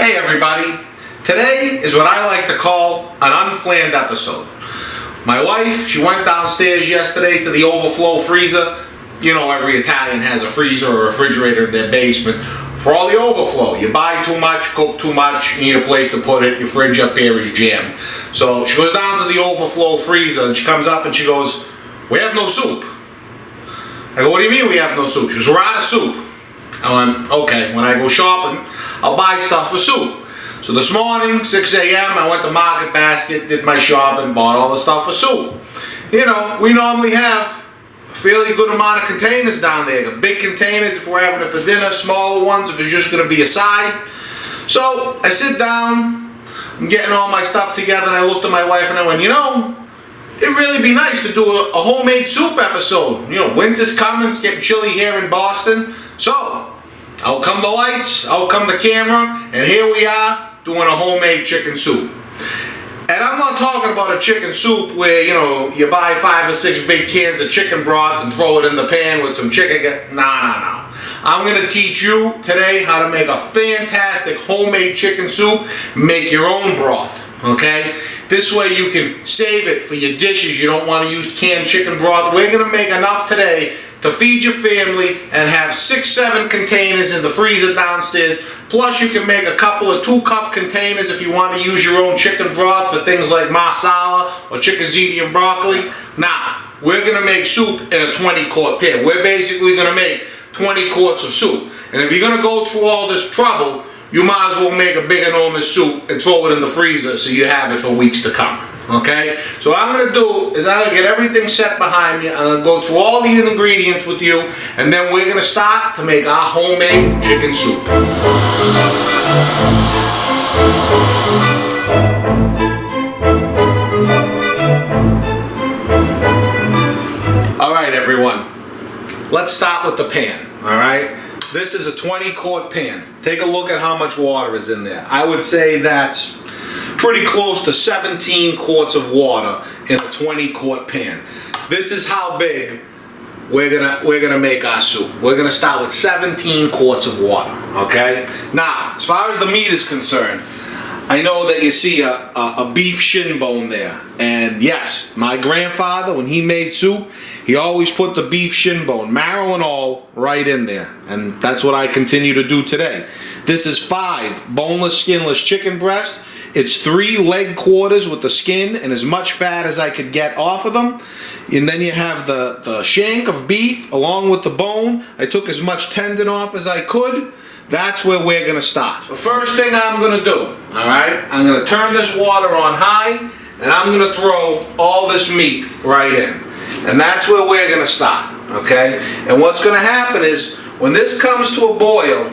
Hey everybody, today is what I like to call an unplanned episode. My wife, she went downstairs yesterday to the overflow freezer. You know, every Italian has a freezer or a refrigerator in their basement for all the overflow. You buy too much, cook too much, you need a place to put it, your fridge up there is jammed. So she goes down to the overflow freezer and she comes up and she goes, "We have no soup." I go, "What do you mean we have no soup?" She goes, "We're out of soup." I went, okay, when I go shopping, I'll buy stuff for soup. So this morning, 6 a.m., I went to Market Basket, did my shopping, bought all the stuff for soup. You know, we normally have a fairly good amount of containers down there. Big containers if we're having it for dinner, smaller ones if it's just going to be a side. So I sit down, I'm getting all my stuff together, and I looked at my wife and I went, you know, it'd really be nice to do a homemade soup episode. You know, winter's coming, it's getting chilly here in Boston. So, out come the lights, out come the camera, and here we are doing a homemade chicken soup. And I'm not talking about a chicken soup where, you know, you buy 5 or 6 big cans of chicken broth and throw it in the pan with some chicken. No. I'm going to teach you today how to make a fantastic homemade chicken soup. Make your own broth, okay? This way you can save it for your dishes. You don't want to use canned chicken broth. We're going to make enough today to feed your family and have 6-7 containers in the freezer downstairs. Plus you can make a couple of 2-cup containers if you want to use your own chicken broth for things like marsala or chicken ziti and broccoli. Now, we're going to make soup in a 20-quart pan. We're basically going to make 20 quarts of soup. And if you're going to go through all this trouble, you might as well make a big enormous soup and throw it in the freezer so you have it for weeks to come. Okay, so what I'm going to do is I'm going to get everything set behind me. I'm going to go through all the ingredients with you, and then we're going to start to make our homemade chicken soup. All right, everyone, let's start with the pan, all right? This is a 20-quart pan. Take a look at how much water is in there. I would say that's pretty close to 17 quarts of water in a 20-quart pan. This is how big we're gonna make our soup. We're gonna start with 17 quarts of water, okay? Now, as far as the meat is concerned, I know that you see a beef shin bone there. And yes, my grandfather, when he made soup, he always put the beef shin bone, marrow and all, right in there. And that's what I continue to do today. This is 5 boneless, skinless chicken breasts. It's 3 leg quarters with the skin and as much fat as I could get off of them. And then you have the shank of beef along with the bone. I took as much tendon off as I could. That's where we're going to start. The first thing I'm going to do, all right, I'm going to turn this water on high and I'm going to throw all this meat right in. And that's where we're going to start, okay? And what's going to happen is when this comes to a boil,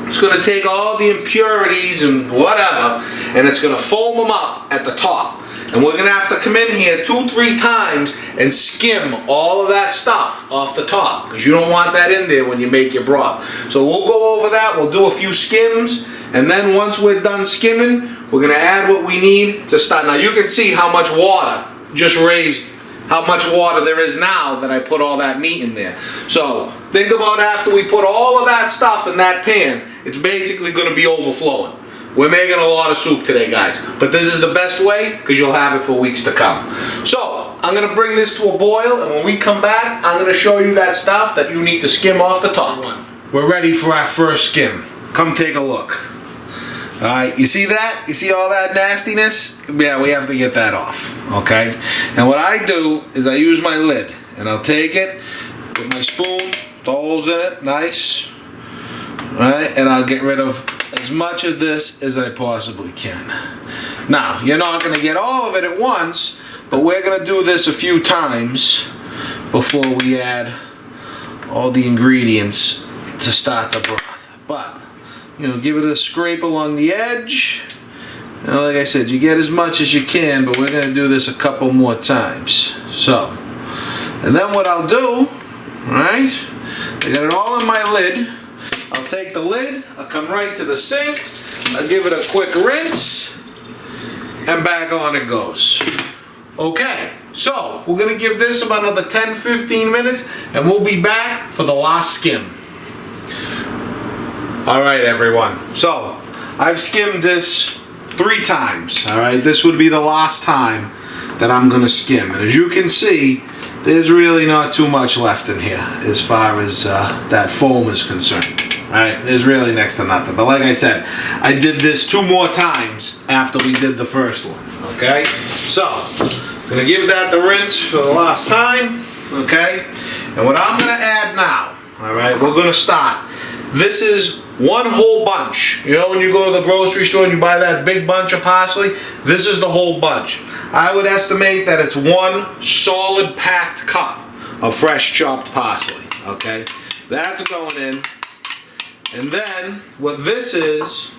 it's going to take all the impurities and whatever, and it's going to foam them up at the top. And we're going to have to come in here 2-3 times and skim all of that stuff off the top, because you don't want that in there when you make your broth. So we'll go over that, we'll do a few skims, and then once we're done skimming, we're going to add what we need to start. Now you can see how much water just raised, how much water there is now that I put all that meat in there. So think about after we put all of that stuff in that pan, it's basically going to be overflowing. We're making a lot of soup today, guys. But this is the best way because you'll have it for weeks to come. So I'm going to bring this to a boil, and when we come back, I'm going to show you that stuff that you need to skim off the top. We're ready for our first skim. Come take a look. All right, you see that? You see all that nastiness? Yeah, we have to get that off, okay? And what I do is I use my lid, and I'll take it with my spoon, the holes in it, nice. All right, and I'll get rid of as much of this as I possibly can. Now, you're not going to get all of it at once, but we're going to do this a few times before we add all the ingredients to start the broth. But, you know, give it a scrape along the edge. And like I said, you get as much as you can, but we're going to do this a couple more times. So, and then what I'll do, right, I got it all in my lid. I'll take the lid, I'll come right to the sink, I'll give it a quick rinse, and back on it goes. Okay, so we're going to give this about another 10-15 minutes, and we'll be back for the last skim. Alright everyone, so I've skimmed this 3 times, all right? This would be the last time that I'm gonna skim. And as you can see, there's really not too much left in here as far as that foam is concerned. All right, there's really next to nothing. But like I said, I did this 2 more times after we did the first one, okay? So, gonna give that the rinse for the last time, okay? And what I'm gonna add now, all right, we're gonna start. This is 1 whole bunch. You know when you go to the grocery store and you buy that big bunch of parsley? This is the whole bunch. I would estimate that it's 1 solid packed cup of fresh chopped parsley, okay? That's going in. And then what this is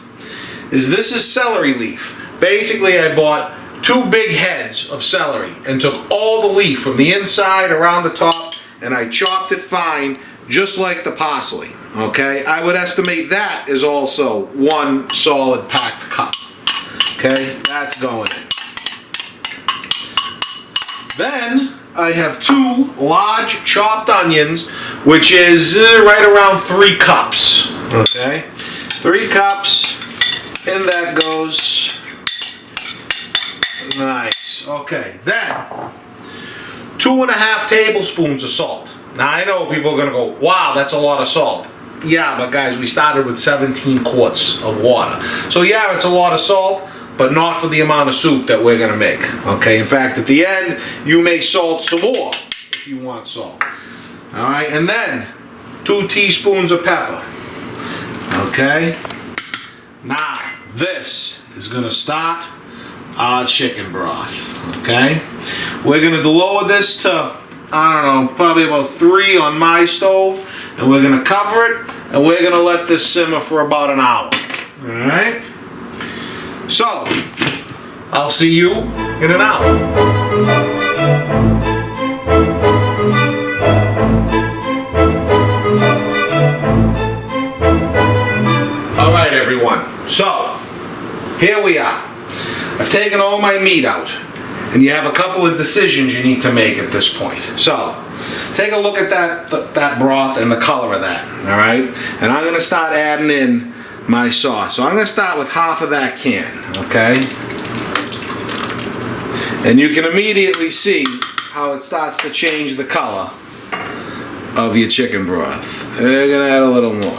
this is celery leaf. Basically, I bought 2 big heads of celery and took all the leaf from the inside around the top and I chopped it fine just like the parsley, okay? I would estimate that is also 1 solid packed cup, okay? That's going in. Then I have 2 large chopped onions, which is right around 3 cups. Okay, 3 cups, and that goes. Nice. Okay, then 2.5 tablespoons of salt. Now I know people are gonna go, wow, that's a lot of salt. Yeah, but guys, we started with 17 quarts of water. So yeah, it's a lot of salt, but not for the amount of soup that we're gonna make. Okay, in fact, at the end, you may salt some more if you want salt. All right, and then 2 teaspoons of pepper. Okay, now this is gonna start our chicken broth. Okay, we're gonna lower this to, I don't know, probably about 3 on my stove, and we're gonna cover it, and we're gonna let this simmer for about an hour. All right. So, I'll see you in an hour. All right, everyone. So, here we are. I've taken all my meat out, and you have a couple of decisions you need to make at this point. So, take a look at that broth and the color of that, all right? And I'm gonna start adding in my sauce. So I'm going to start with half of that can, okay? And you can immediately see how it starts to change the color of your chicken broth. We're going to add a little more.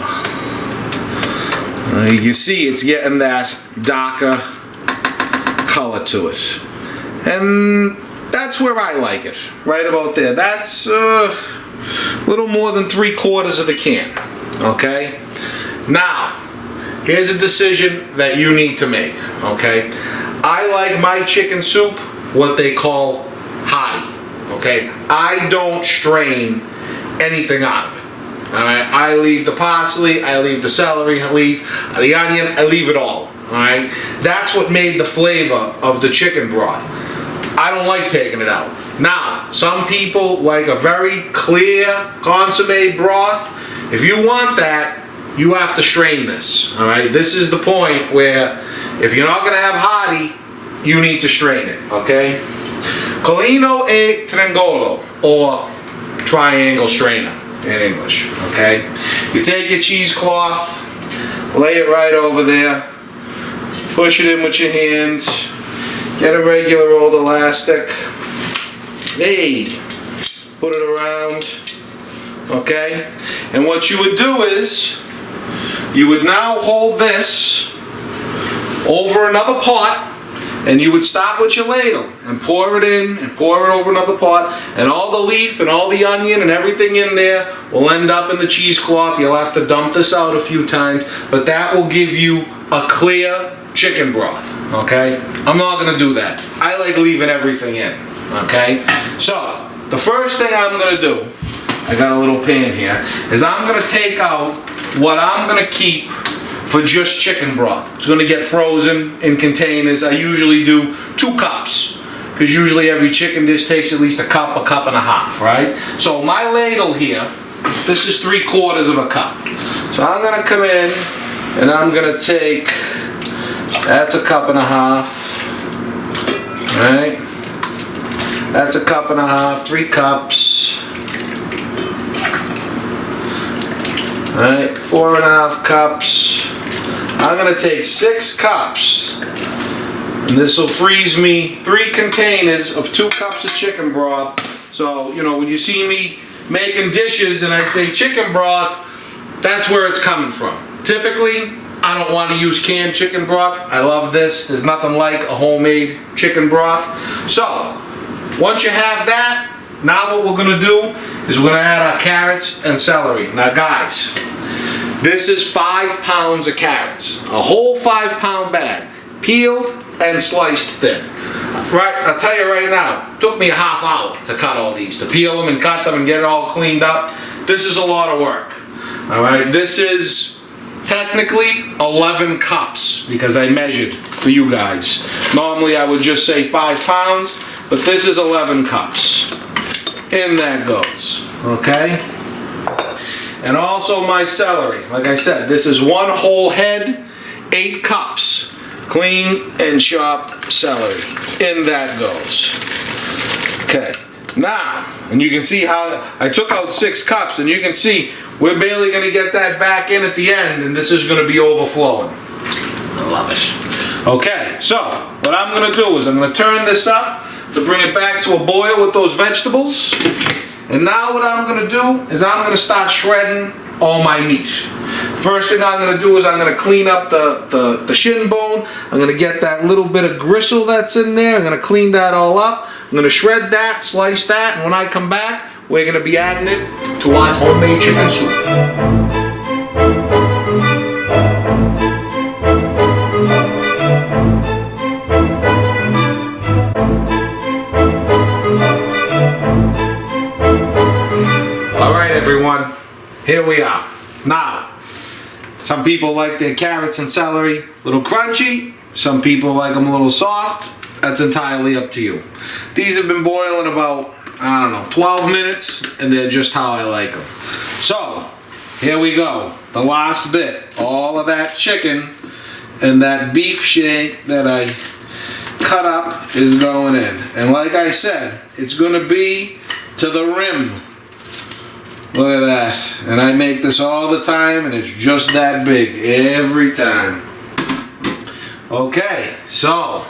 You can see it's getting that darker color to it. And that's where I like it, right about there. That's a little more than 3/4 of the can, okay? Now, here's a decision that you need to make, okay? I like my chicken soup what they call hearty, okay? I don't strain anything out of it, all right? I leave the parsley, I leave the celery leaf, the onion, I leave it all, all right? That's what made the flavor of the chicken broth. I don't like taking it out. Now, some people like a very clear consommé broth. If you want that, you have to strain this, all right? This is the point where if you're not going to have hearty, you need to strain it, okay? Colino e triangolo, or triangle strainer in English, okay? You take your cheesecloth, lay it right over there, push it in with your hand, get a regular old elastic, hey, put it around, okay? And what you would do is, you would now hold this over another pot, and you would start with your ladle and pour it in and pour it over another pot, and all the leaf and all the onion and everything in there will end up in the cheesecloth. You'll have to dump this out a few times, but that will give you a clear chicken broth, okay? I'm not gonna do that. I like leaving everything in, okay? So, the first thing I'm gonna do, I got a little pan here, is I'm gonna take out what I'm gonna keep for just chicken broth. It's gonna get frozen in containers. I usually do 2 cups, because usually every chicken dish takes at least a cup and a half, right? So my ladle here, this is 3/4 of a cup. So I'm gonna come in and I'm gonna take, that's a cup and a half, right? That's a cup and a half, 3 cups. Alright, 4.5 cups. I'm gonna take 6 cups, and this will freeze me 3 containers of 2 cups of chicken broth. So, you know, when you see me making dishes and I say chicken broth, that's where it's coming from. Typically, I don't want to use canned chicken broth. I love this. There's nothing like a homemade chicken broth. So, once you have that, now what we're gonna do is we're gonna add our carrots and celery. Now guys, this is 5 pounds of carrots. A whole 5-pound bag, peeled and sliced thin. Right, I'll tell you right now, it took me a half hour to cut all these, to peel them and cut them and get it all cleaned up. This is a lot of work. All right, this is technically 11 cups because I measured for you guys. Normally I would just say 5 pounds, but this is 11 cups. In that goes, okay? And also my celery. Like I said, this is 1 whole head, 8 cups. Clean and chopped celery. In that goes. Okay, now, and you can see how I took out 6 cups, and you can see we're barely gonna get that back in at the end, and this is gonna be overflowing. I love it. Okay, so what I'm gonna do is I'm gonna turn this up to bring it back to a boil with those vegetables. And now what I'm gonna do is I'm gonna start shredding all my meat. First thing I'm gonna do is I'm gonna clean up the shin bone. I'm gonna get that little bit of gristle that's in there. I'm gonna clean that all up. I'm gonna shred that, slice that, and when I come back, we're gonna be adding it to our homemade chicken soup. Everyone, here we are. Now, some people like their carrots and celery a little crunchy. Some people like them a little soft. That's entirely up to you. These have been boiling about, I don't know, 12 minutes, and they're just how I like them. So, here we go. The last bit. All of that chicken and that beef shank that I cut up is going in. And like I said, it's going to be to the rim. Look at that. And I make this all the time, and it's just that big every time. Okay, so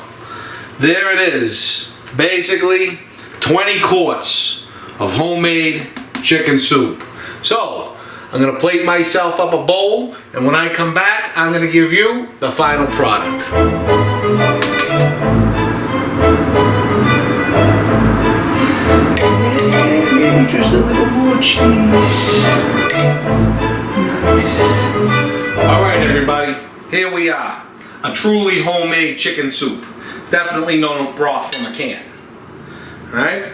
there it is. Basically 20 quarts of homemade chicken soup. So I'm gonna plate myself up a bowl, and when I come back, I'm gonna give you the final product. Maybe just a little more cheese. Nice. Alright everybody, here we are. A truly homemade chicken soup. Definitely no broth from a can. Alright?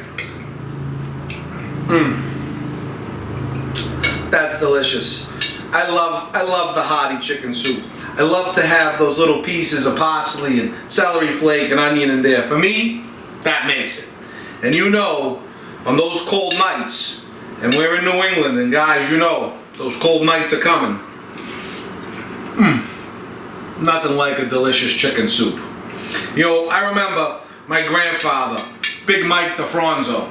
That's delicious. I love the hearty chicken soup. I love to have those little pieces of parsley and celery flake and onion in there. For me, that makes it. And you know, on those cold nights, and we're in New England, and guys, you know, those cold nights are coming. Nothing like a delicious chicken soup. You know, I remember my grandfather, Big Mike DeFronzo.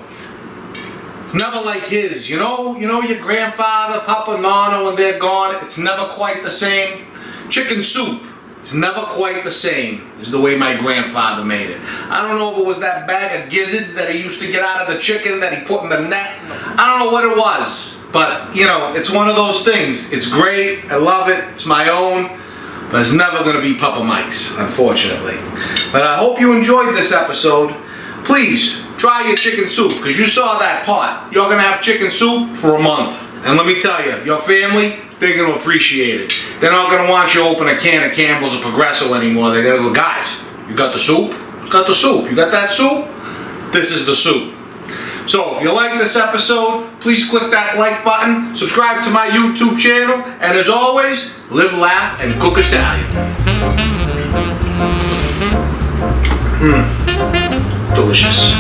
It's never like his. You know your grandfather, Papa, Nana, when they're gone, it's never quite the same. Chicken soup is never quite the same as the way my grandfather made it. I don't know if it was that bag of gizzards that he used to get out of the chicken that he put in the net. I don't know what it was, but you know, it's one of those things. It's great, I love it, it's my own, but it's never gonna be Papa Mike's, unfortunately. But I hope you enjoyed this episode. Please, try your chicken soup, because you saw that pot. You're gonna have chicken soup for a month. And let me tell you, your family, they're going to appreciate it. They're not going to want you to open a can of Campbell's or Progresso anymore. They're going to go, guys, you got the soup? Who's got the soup? You got that soup? This is the soup. So if you like this episode, please click that like button, subscribe to my YouTube channel, and as always, live, laugh, and cook Italian. Delicious.